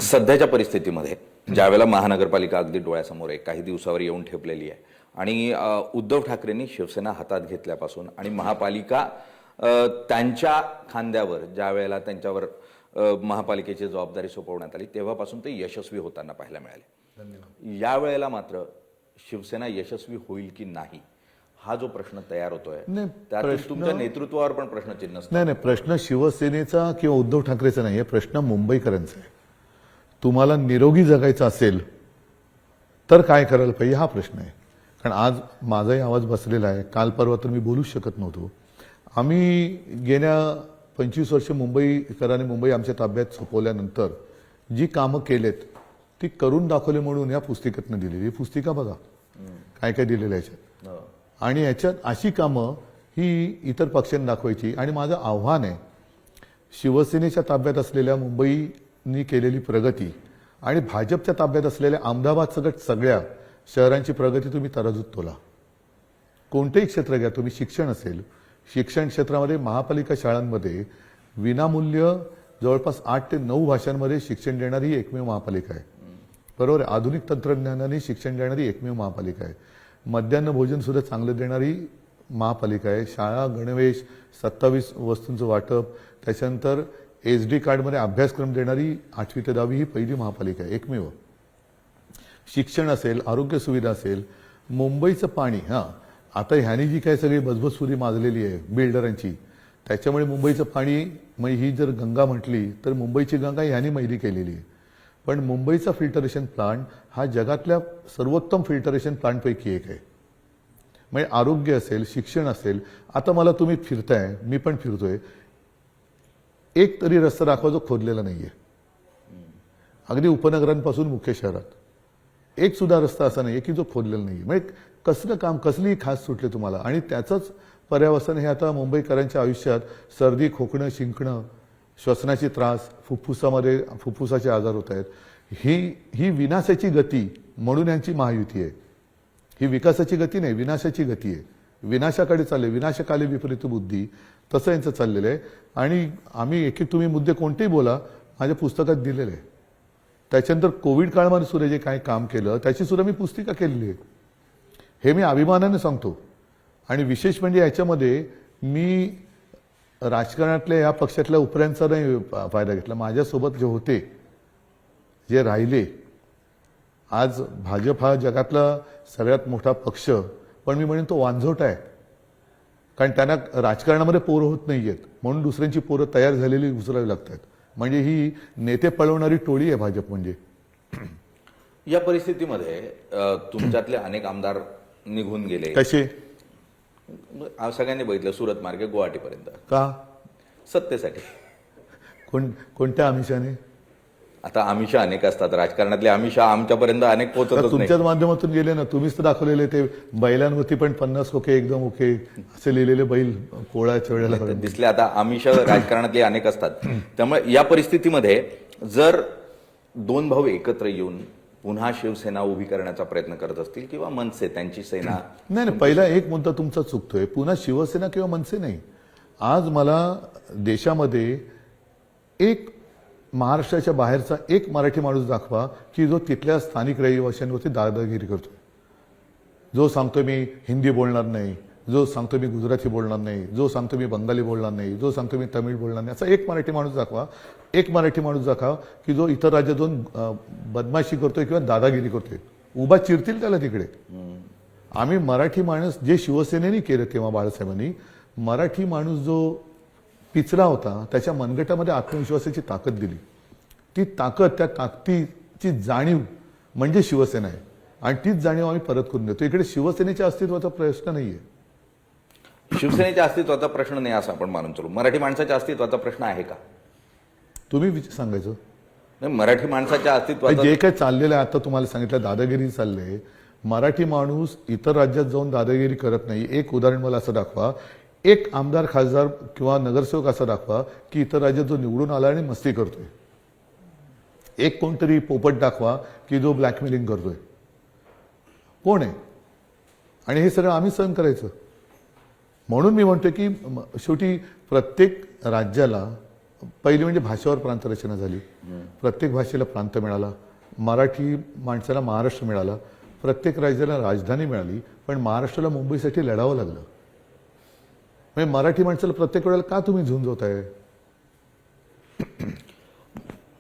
सध्याच्या परिस्थितीमध्ये ज्यावेळेला महानगरपालिका अगदी डोळ्यासमोर आहे, काही दिवसावर येऊन ठेपलेली आहे आणि उद्धव ठाकरेंनी शिवसेना हातात घेतल्यापासून आणि महापालिका त्यांच्या खांद्यावर ज्यावेळेला त्यांच्यावर महापालिकेची जबाबदारी सोपवण्यात आली तेव्हापासून ते यशस्वी होताना पाहायला मिळाले. यावेळेला मात्र शिवसेना यशस्वी होईल की नाही हा जो प्रश्न तयार होतोय त्यात तुमच्या नेतृत्वावर पण प्रश्नचिन्ह नाही नाही, प्रश्न शिवसेनेचा किंवा उद्धव ठाकरेचा नाही आहे, प्रश्न मुंबईकरांचा आहे. तुम्हाला निरोगी जगायचं असेल तर काय करायला पाहिजे हा प्रश्न आहे. कारण आज माझाही आवाज बसलेला आहे, काल परवा तर मी बोलूच शकत नव्हतो. आम्ही गेल्या 25 वर्ष मुंबईकरांनी मुंबई आमच्या ताब्यात सोपवल्यानंतर जी कामं केलेत ती करून दाखवले म्हणून या पुस्तिकेतनं दिलेली. पुस्तिका बघा काय काय दिलेलं याच्यात, आणि याच्यात अशी कामं ही इतर पक्षांनी दाखवायची. आणि माझं आव्हान आहे, शिवसेनेच्या ताब्यात असलेल्या मुंबईनी केलेली प्रगती आणि भाजपच्या ताब्यात असलेल्या अहमदाबाद सगळ्यात सगळ्या शहरांची प्रगती तुम्ही तराजूत तोला. कोणतेही क्षेत्र घ्या तुम्ही, शिक्षण असेल, शिक्षण क्षेत्रामध्ये महापालिका शाळांमध्ये विनामूल्य जवळपास 8 ते 9 भाषांमध्ये शिक्षण देणारी ही एकमेव महापालिका आहे. बरोबर आहे, आधुनिक तंत्रज्ञानाने शिक्षण देणारी एकमेव महापालिका आहे. मध्यान्ह भोजन सुद्धा चांगलं देणारी महापालिका आहे. शाळा गणवेश 27 वस्तूंचं वाटप, त्याच्यानंतर SD कार्डमध्ये अभ्यासक्रम देणारी 8वी ते 10वी ही पहिली महापालिका आहे, एकमेव. शिक्षण असेल, आरोग्य सुविधा असेल, मुंबईचं पाणी, आता ह्यानी जी काही सगळी बजबजपुरी माजलेली आहे बिल्डरांची, त्याच्यामुळे मुंबईचं पाणी, म्हणजे ही जर गंगा म्हटली तर मुंबईची गंगा ह्यानी मैली केलेली आहे. पण मुंबईचा फिल्टरेशन प्लांट हा जगातल्या सर्वोत्तम फिल्टरेशन प्लांटपैकी एक आहे. म्हणजे आरोग्य असेल, शिक्षण असेल. आता मला तुम्ही फिरताय, मी पण फिरतोय, एक तरी रस्ता दाखवा जो खोदलेला नाहीये. अगदी उपनगरांपासून मुख्य शहरात एक सुद्धा रस्ता असा नाहीये की जो खोदलेला नाहीये. म्हणजे कसलं काम, कसलीही खास सुटले तुम्हाला. आणि त्याचंच पर्यावसन हे आता मुंबईकरांच्या आयुष्यात सर्दी, खोकणं, शिंकणं, श्वसनाची त्रास, फुफ्फुसामध्ये फुफ्फुसाचे आजार होत आहेत. ही विनाशाची गती म्हणून यांची महायुती आहे. ही विकासाची गती नाही, विनाशाची गती आहे. विनाशाकडे चालले, विनाशकाले विपरीत बुद्धी, तसं यांचं चाललेलं आहे. आणि आम्ही एक तुम्ही मुद्दे कोणतेही बोला, माझ्या पुस्तकात दिलेले आहे. त्याच्यानंतर कोविड काळामध्ये सुद्धा जे काय काम केलं त्याची सुद्धा मी पुस्तिका केलेली आहे. हे मी अभिमानाने सांगतो. आणि विशेष म्हणजे याच्यामध्ये मी राजकारणातल्या या पक्षातल्या उपऱ्यांचा नाही फायदा घेतला. माझ्यासोबत जे होते, जे राहिले, आज भाजप हा जगातला सगळ्यात मोठा पक्ष, पण मी म्हणेन तो वांझोटा आहे. कारण त्यांना राजकारणामध्ये पोरं होत नाहीयेत म्हणून दुसऱ्यांची पोरं तयार झालेली उचलावी लागतात. म्हणजे ही नेते पळवणारी टोळी आहे भाजप. म्हणजे या परिस्थितीमध्ये तुमच्यातले अनेक आमदार निघून गेले. कसे? सगळ्यांनी बघितलं, सुरत मार्गे गुवाहाटीपर्यंत. का? सत्तेसाठी. कोणत्या आमिषाने? आता आमिषा अनेक असतात राजकारणातले. आमिषा आमच्यापर्यंत अनेक पोहोचतच तुमच्याच माध्यमातून गेले ना. तुम्हीच तर दाखवलेले ते बैलांवरती पण 50 ओके एकदम ओके असे लिहिलेले बैल कोळाच्या वेळेला दिसले. आता आमिषा राजकारणातले अनेक असतात. त्यामुळे या परिस्थितीमध्ये जर दोन भाऊ एकत्र येऊन पुन्हा शिवसेना उभी करण्याचा प्रयत्न करत असतील किंवा मनसे त्यांची सेना. नाही, पहिला एक मुद्दा तुमचा चुकतोय. पुन्हा शिवसेना किंवा मनसे नाही. आज मला देशामध्ये एक महाराष्ट्राच्या बाहेरचा एक मराठी माणूस दाखवा की जो तिथल्या स्थानिक रहिवाशांवरती दादागिरी करतो. जो सांगतो मी हिंदी बोलणार नाही, जो सांगतो मी गुजराती बोलणार नाही, जो सांगतो मी बंगाली बोलणार नाही, जो सांगतो मी तमिळ बोलणार नाही, असा एक मराठी माणूस दाखवा. एक मराठी माणूस दाखवा की जो इतर राज्यात जाऊन बदमाशी करतोय किंवा दादागिरी करतोय. उभा चिरतील त्याला तिकडे. आम्ही मराठी माणूस, जे शिवसेनेने केलं तेव्हा बाळासाहेबांनी, मराठी माणूस जो पिचला होता त्याच्या मनगटामध्ये आत्मविश्वासाची ताकद दिली. ती ताकद, त्या ताकदीची जाणीव म्हणजे शिवसेना आहे. आणि तीच जाणीव आम्ही परत करून देतो. इकडे शिवसेनेच्या अस्तित्वाचा प्रश्न नाहीये. शिवसेनेच्या अस्तित्वाचा प्रश्न नाही असं आपण मानून चालू. मराठी माणसाच्या अस्तित्वाचा प्रश्न आहे का? तुम्ही सांगायचं. नाही, मराठी माणसाच्या अस्तित्वात जे काही चाललेलं आहे, आता तुम्हाला सांगितलं दादागिरी चालले. मराठी माणूस इतर राज्यात जाऊन दादागिरी करत नाही. एक उदाहरण मला असं दाखवा, एक आमदार, खासदार किंवा नगरसेवक असा दाखवा की इतर राज्यात जो निवडून आला आणि मस्ती करतोय. एक कोणतरी पोपट दाखवा की जो ब्लॅकमेलिंग करतोय. कोण आहे? आणि हे सगळं आम्ही सहन करायचं. म्हणून मी म्हणतो की शेवटी प्रत्येक राज्याला पहिली म्हणजे भाषेवर प्रांतरचना झाली. प्रत्येक भाषेला प्रांत मिळाला. मराठी माणसाला महाराष्ट्र मिळाला. प्रत्येक राज्याला राजधानी मिळाली. पण महाराष्ट्राला मुंबईसाठी लढावं लागलं. म्हणजे मराठी माणसाला प्रत्येक वेळेला का तुम्ही झुंजवताय?